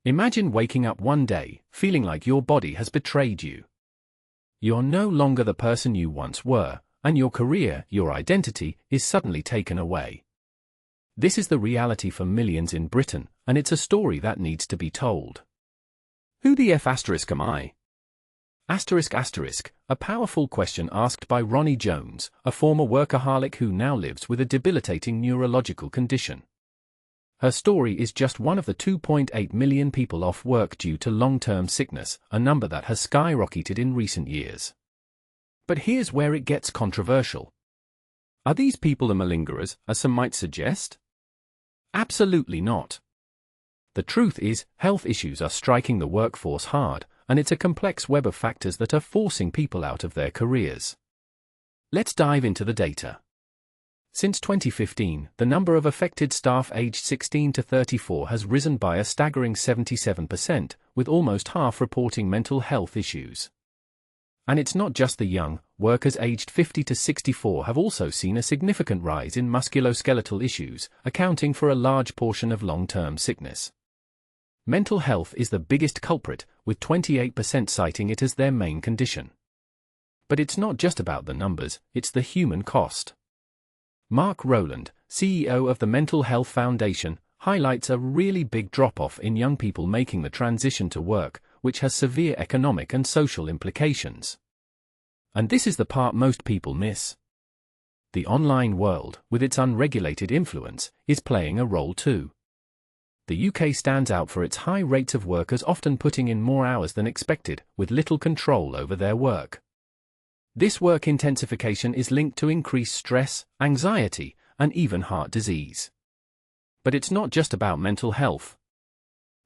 Imagine waking up one day, feeling like your body has betrayed you. You're no longer the person you once were, and your career, your identity, is suddenly taken away. This is the reality for millions in Britain, and it's a story that needs to be told. Who the F** am I? A powerful question asked by Roni Jones, a former workaholic who now lives with a debilitating neurological condition. Her story is just one of the 2.8 million people off work due to long-term sickness, a number that has skyrocketed in recent years. But here's where it gets controversial. Are these people the malingerers, as some might suggest? Absolutely not. The truth is, health issues are striking the workforce hard, and it's a complex web of factors that are forcing people out of their careers. Let's dive into the data. Since 2015, the number of affected staff aged 16 to 34 has risen by a staggering 77%, with almost half reporting mental health issues. And it's not just the young. Workers aged 50 to 64 have also seen a significant rise in musculoskeletal issues, accounting for a large portion of long-term sickness. Mental health is the biggest culprit, with 28% citing it as their main condition. But it's not just about the numbers, it's the human cost. Mark Rowland, CEO of the Mental Health Foundation, highlights a really big drop-off in young people making the transition to work, which has severe economic and social implications. And this is the part most people miss. The online world, with its unregulated influence, is playing a role too. The UK stands out for its high rates of workers often putting in more hours than expected, with little control over their work. This work intensification is linked to increased stress, anxiety, and even heart disease. But it's not just about mental health.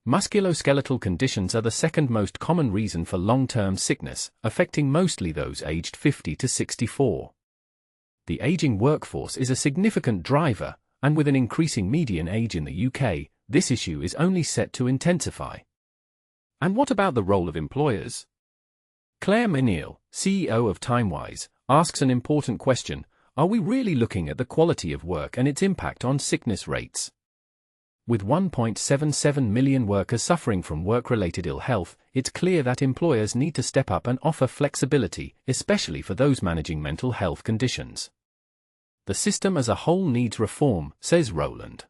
Musculoskeletal conditions are the second most common reason for long-term sickness, affecting mostly those aged 50 to 64. The aging workforce is a significant driver, and with an increasing median age in the UK, this issue is only set to intensify. And what about the role of employers? Claire Menil, CEO of Timewise, asks an important question: are we really looking at the quality of work and its impact on sickness rates? With 1.77 million workers suffering from work-related ill health, it's clear that employers need to step up and offer flexibility, especially for those managing mental health conditions. The system as a whole needs reform, says Rowland.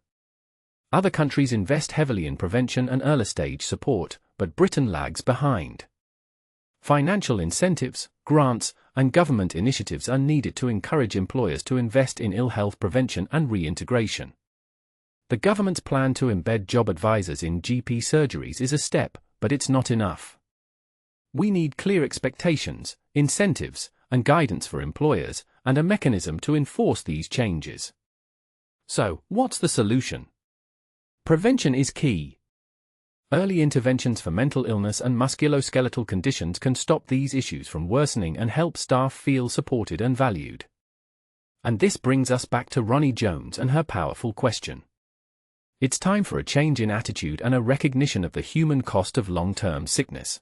Other countries invest heavily in prevention and early-stage support, but Britain lags behind. Financial incentives, grants, and government initiatives are needed to encourage employers to invest in ill health prevention and reintegration. The government's plan to embed job advisors in GP surgeries is a step, but it's not enough. We need clear expectations, incentives, and guidance for employers, and a mechanism to enforce these changes. So, what's the solution? Prevention is key. Early interventions for mental illness and musculoskeletal conditions can stop these issues from worsening and help staff feel supported and valued. And this brings us back to Roni Jones and her powerful question. It's time for a change in attitude and a recognition of the human cost of long-term sickness.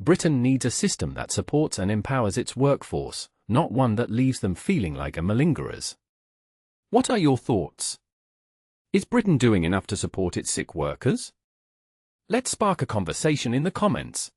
Britain needs a system that supports and empowers its workforce, not one that leaves them feeling like a malingerers. What are your thoughts? Is Britain doing enough to support its sick workers? Let's spark a conversation in the comments.